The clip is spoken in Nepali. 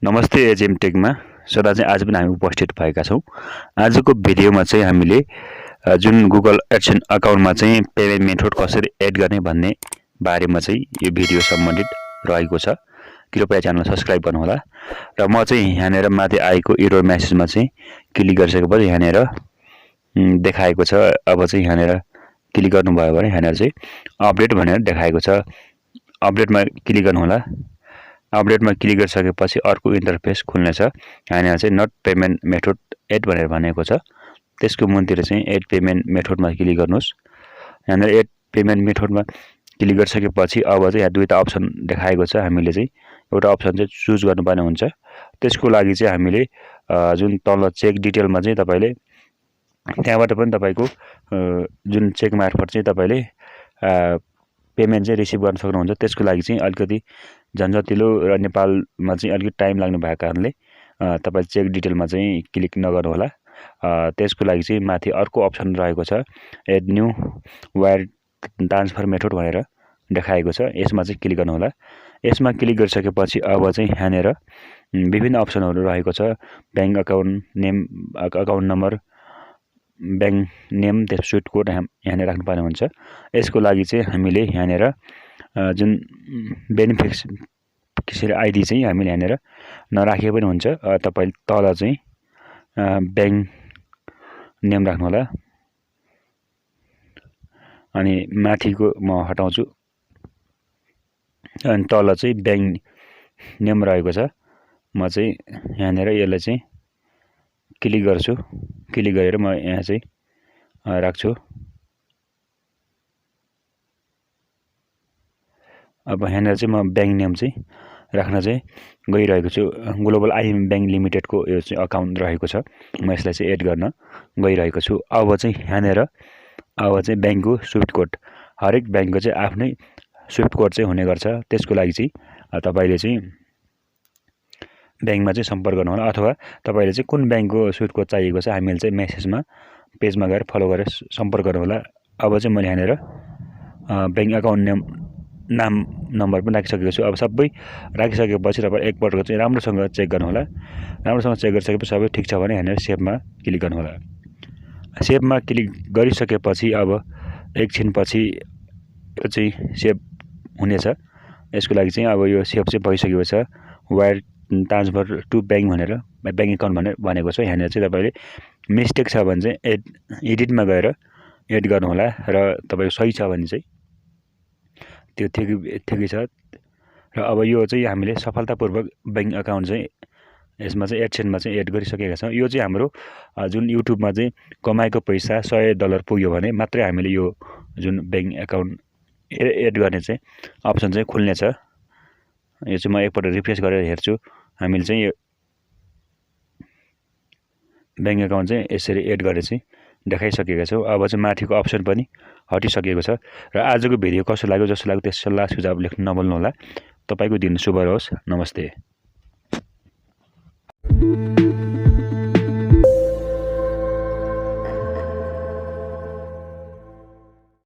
नमस्ते एचएम टेकमा सदा चाहिँ आज पनि हामी उपस्थित भएका छौँ। आजको भिडियोमा चाहिँ हामीले जुन गुगल एडसेन्स अकाउन्टमा चाहिँ पेमेन्ट मेथड कसरी एड गर्ने भन्ने बारेमा चाहिँ यो भिडियो सम्बन्धित रहेको छ। कृपया च्यानल सब्स्क्राइब गर्नुहोला। र म चाहिँ यहाँनिर माथि आएको एरर मेसेजमा चाहिँ क्लिक गरिसकेपछि यहाँनिर देखाएको छ। अब चाहिँ यहाँनिर क्लिक गर्नुभयो भने यहाँनिर चाहिँ अपडेट भनेर देखाएको छ। अपडेटमा क्लिक गर्नुहोला। अपडेटमा क्लिक गरिसकेपछि अर्को इन्टरफेस खुल्नेछ। यहाँनिर चाहिँ नट पेमेन्ट मेथड एड भनेर भनेको छ। त्यसको मुनितिर चाहिँ एड पेमेन्ट मेथडमा क्लिक गर्नुहोस्। यहाँनिर एड पेमेन्ट मेथडमा क्लिक गरिसकेपछि अब चाहिँ यहाँ दुईवटा अप्सन देखाएको छ। हामीले चाहिँ एउटा अप्सन चाहिँ चुज गर्नुपर्ने हुन्छ। त्यसको लागि चाहिँ हामीले जुन तल चेक डिटेलमा चाहिँ तपाईले त्यहाँबाट पनि तपाईको जुन चेक मार्फत चाहिँ तपाईले पेमेन्ट चाहिँ रिसिभ गर्न सक्नुहुन्छ। त्यसको लागि चाहिँ अलिकति झन्झटिलो र नेपालमा चाहिँ अलिकति टाइम लाग्ने भएको कारणले तपाईले चेक डिटेलमा चाहिँ क्लिक नगर्नु होला। त्यसको लागि चाहिँ माथि अर्को अप्सन रहेको छ, add new wire transfer method भनेर देखाएको छ। यसमा चाहिँ क्लिक गर्नु होला। यसमा क्लिक गरिसकेपछि अब चाहिँ यहाँनिर विभिन्न अप्सनहरू रहेको छ। Bank account name, account number, bank name, त्यस स्विफ्ट कोड यहाँनिर राख्नुपर्ने हुन्छ। यसको लागि चाहिँ हामीले यहाँनिर जुन बेनिफिसियरी आइडी चाहिँ हामीले यहाँनिर नराखे पनि हुन्छ। तपाईले तल चाहिँ बैंक नेम राख्नु होला। अनि माथिको म हटाउँछु अनि तल चाहिँ बैंक नेम रहेको छ। म चाहिँ यहाँनिर यसलाई चाहिँ क्लिक गर्छु। क्लिक गरेर म यहाँ चाहिँ राख्छु। अब यहाँनिर चाहिँ म बैंक नेम चाहिँ राख्न चाहिँ गइरहेको छु। ग्लोबल आइएम बैंक लिमिटेडको यो चाहिँ अकाउन्ट रहेको छ। म यसलाई चाहिँ एड गर्न गइरहेको छु। अब चाहिँ यहाँनिर अब चाहिँ बैंकको स्विफ्ट कोड, हरेक बैंकको चाहिँ आफ्नै स्विफ्ट कोड चाहिँ हुने गर्छ। त्यसको लागि चाहिँ तपाईले चाहिँ बैंकमा चाहिँ सम्पर्क गर्नु होला, अथवा तपाईले चाहिँ कुन बैंकको स्विफ्ट कोड चाहिएको छ हामीले चाहिँ मेसेजमा पेजमा गएर फलो गरेर सम्पर्क गर्नु होला। अब चाहिँ मैले यहाँनिर बैंक अकाउन्ट नेम, नाम, नम्बर पनि राखिसकेको छु। अब सबै राखिसकेपछि तपाईले एकपल्ट चाहिँ राम्रोसँग चेक गर्नु होला। राम्रोसँग चेक गरिसकेपछि सबै ठिक छ भने यहाँनिर सेभमा क्लिक गर्नु होला। सेभमा क्लिक गरिसकेपछि अब एकछिनपछि यो चाहिँ सेभ हुनेछ। यसको लागि चाहिँ अब यो सेभ चाहिँ भइसकेको छ। वायर ट्रान्सफर टु बैंक भनेर, बैंक अकाउन्ट भनेर भनेको छ। यहाँनिर चाहिँ तपाईले मिस्टेक छ भने चाहिँ एडिटमा गएर एड गर्नु होला र तपाईको सही छ भने चाहिँ त्यो ठिकै छ। र अब यो चाहिँ हामीले सफलतापूर्वक बैंक अकाउन्ट चाहिँ यसमा चाहिँ एडसेन्समा चाहिँ एड गरिसकेका छौँ। यो चाहिँ हाम्रो जुन युट्युबमा चाहिँ कमाएको पैसा $100 पुग्यो भने मात्रै हामीले यो जुन बैंक अकाउन्ट एड गर्ने चाहिँ अप्सन चाहिँ खुल्नेछ। यो चाहिँ म एकपल्ट रिफ्रेस गरेर हेर्छु। हामीले चाहिँ यो बैंक अकाउन्ट चाहिँ यसरी एड गरेर चाहिँ देखाइसकेका छौँ। अब चाहिँ माथिको अप्सन पनि हटिसकेको छ। र आजको भिडियो कस्तो लाग्यो, जस्तो लाग्यो त्यस सल्लाह सुझाव लेख्न नभुल्नु होला। तपाईको दिन शुभ रहोस्। नमस्ते।